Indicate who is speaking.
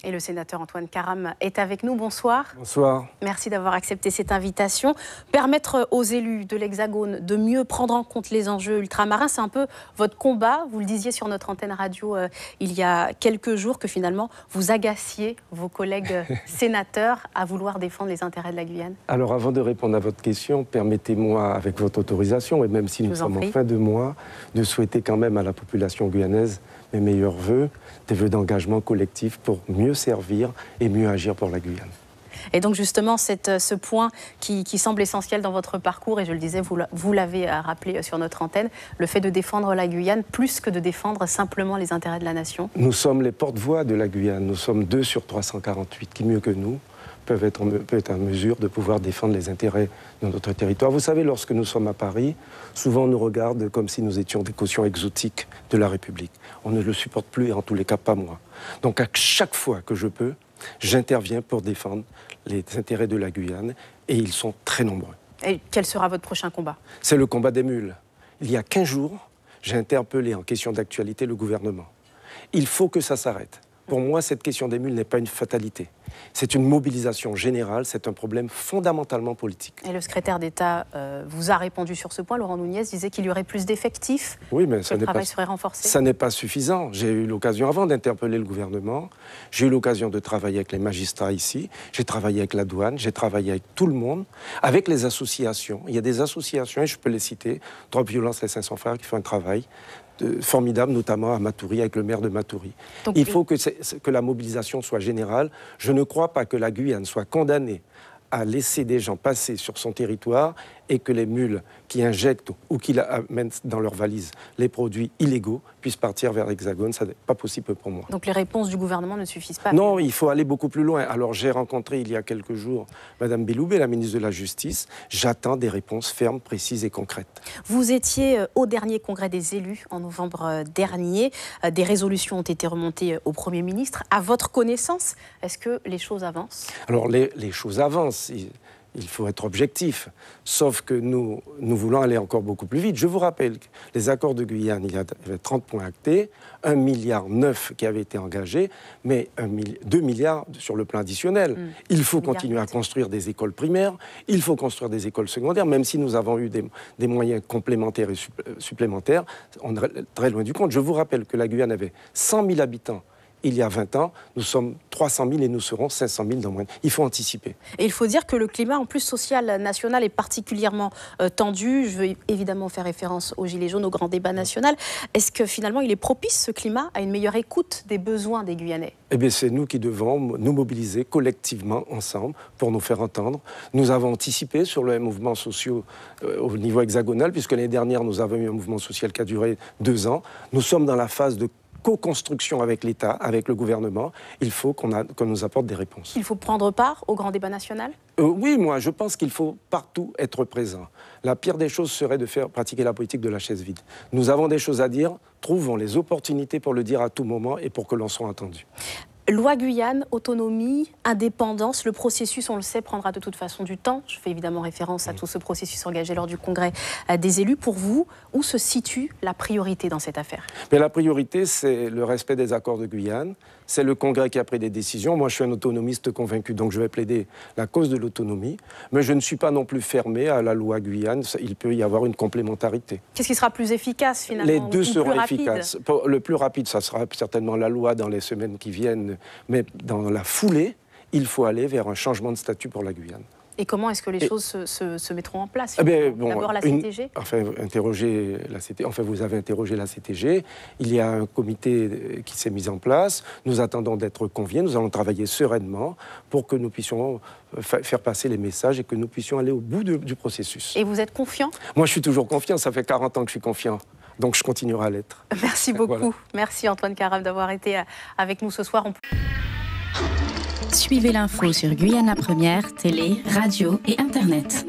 Speaker 1: Et le sénateur Antoine Karam est avec nous. Bonsoir.
Speaker 2: Bonsoir.
Speaker 1: Merci d'avoir accepté cette invitation. Permettre aux élus de l'Hexagone de mieux prendre en compte les enjeux ultramarins, c'est un peu votre combat. Vous le disiez sur notre antenne radio il y a quelques jours que finalement vous agaciez vos collègues sénateurs à vouloir défendre les intérêts de la Guyane.
Speaker 2: Alors avant de répondre à votre question, permettez-moi, avec votre autorisation, et même si nous sommes en fin de mois, de souhaiter quand même à la population guyanaise mes meilleurs vœux, des vœux d'engagement collectif pour mieux servir et mieux agir pour la Guyane.
Speaker 1: Et donc justement, ce point qui semble essentiel dans votre parcours, et je le disais, vous l'avez rappelé sur notre antenne, le fait de défendre la Guyane plus que de défendre simplement les intérêts de la nation.
Speaker 2: Nous sommes les porte-voix de la Guyane, nous sommes 2 sur 348, qui mieux que nous peuvent être en mesure de pouvoir défendre les intérêts de notre territoire. Vous savez, lorsque nous sommes à Paris, souvent on nous regarde comme si nous étions des cautions exotiques de la République. On ne le supporte plus, et en tous les cas pas moi. Donc à chaque fois que je peux, j'interviens pour défendre les intérêts de la Guyane, et ils sont très nombreux.
Speaker 1: Et quel sera votre prochain combat?
Speaker 2: C'est le combat des mules. Il y a 15 jours, j'ai interpellé en question d'actualité le gouvernement. Il faut que ça s'arrête. Pour moi, cette question des mules n'est pas une fatalité. C'est une mobilisation générale, c'est un problème fondamentalement politique.
Speaker 1: Et le secrétaire d'État vous a répondu sur ce point. Laurent Nunez disait qu'il y aurait plus d'effectifs,
Speaker 2: oui, mais
Speaker 1: que le travail serait renforcé.
Speaker 2: Ça n'est pas suffisant. J'ai eu l'occasion, avant d'interpeller le gouvernement, j'ai eu l'occasion de travailler avec les magistrats ici, j'ai travaillé avec la douane, j'ai travaillé avec tout le monde, avec les associations. Il y a des associations, et je peux les citer, Drop Violence, les 500 frères, qui font un travail formidable, notamment à Matoury, avec le maire de Matoury. Donc, il faut que la mobilisation soit générale. Je ne crois pas que la Guyane soit condamnée à laisser des gens passer sur son territoire et que les mules qui injectent ou qui amènent dans leurs valises les produits illégaux puissent partir vers l'Hexagone. Ça n'est pas possible pour moi.
Speaker 1: Donc les réponses du gouvernement ne suffisent pas?
Speaker 2: Non, il faut aller beaucoup plus loin. Alors j'ai rencontré il y a quelques jours Mme Belloubet, la ministre de la Justice. J'attends des réponses fermes, précises et concrètes.
Speaker 1: Vous étiez au dernier congrès des élus en novembre dernier. Des résolutions ont été remontées au Premier ministre. À votre connaissance, est-ce que les choses avancent? Alors
Speaker 2: les choses avancent. Il faut être objectif, sauf que nous voulons aller encore beaucoup plus vite. Je vous rappelle que les accords de Guyane, il y avait 30 points actés, 1,9 milliard qui avait été engagé, mais 2 milliards sur le plan additionnel. Il faut continuer à construire des écoles primaires, il faut construire des écoles secondaires, même si nous avons eu des moyens complémentaires et supplémentaires, on est très loin du compte. Je vous rappelle que la Guyane avait 100 000 habitants. Il y a 20 ans, nous sommes 300 000 et nous serons 500 000 dans moins. Il faut anticiper.
Speaker 1: Et il faut dire que le climat, en plus social national, est particulièrement tendu. Je veux évidemment faire référence aux Gilets jaunes, au grand débat national. Est-ce que finalement, il est propice, ce climat, à une meilleure écoute des besoins des Guyanais?
Speaker 2: Eh bien, c'est nous qui devons nous mobiliser collectivement, ensemble, pour nous faire entendre. Nous avons anticipé sur les mouvements sociaux au niveau hexagonal, puisque l'année dernière, nous avons eu un mouvement social qui a duré 2 ans. Nous sommes dans la phase de co-construction avec l'État, avec le gouvernement. Il faut qu'on nous apporte des réponses.
Speaker 1: Il faut prendre part au grand débat national?
Speaker 2: Oui, moi, je pense qu'il faut partout être présent. La pire des choses serait de faire pratiquer la politique de la chaise vide. Nous avons des choses à dire, trouvons les opportunités pour le dire à tout moment et pour que l'on soit entendu.
Speaker 1: Loi Guyane, autonomie, indépendance, le processus, on le sait, prendra de toute façon du temps. Je fais évidemment référence à tout ce processus engagé lors du congrès des élus. Pour vous, où se situe la priorité dans cette affaire?
Speaker 2: Mais la priorité, c'est le respect des accords de Guyane. C'est le congrès qui a pris des décisions. Moi, je suis un autonomiste convaincu, donc je vais plaider la cause de l'autonomie. Mais je ne suis pas non plus fermé à la loi Guyane. Il peut y avoir une complémentarité.
Speaker 1: Qu'est-ce qui sera plus efficace, finalement?
Speaker 2: Les deux seront efficaces. Le plus rapide, ça sera certainement la loi dans les semaines qui viennent. Mais dans la foulée, il faut aller vers un changement de statut pour la Guyane.
Speaker 1: Et comment est-ce que les choses se mettront en place?
Speaker 2: D'abord
Speaker 1: la CTG.
Speaker 2: Vous avez interrogé la CTG. Il y a un comité qui s'est mis en place. Nous attendons d'être conviés. Nous allons travailler sereinement pour que nous puissions faire passer les messages et que nous puissions aller au bout du processus.
Speaker 1: Et vous êtes confiant?
Speaker 2: Moi, je suis toujours confiant. Ça fait 40 ans que je suis confiant. Donc, je continuerai à l'être.
Speaker 1: Merci beaucoup.
Speaker 2: Voilà.
Speaker 1: Merci Antoine Karam d'avoir été avec nous ce soir.
Speaker 3: Suivez l'info sur Guyana Première, télé, radio et Internet.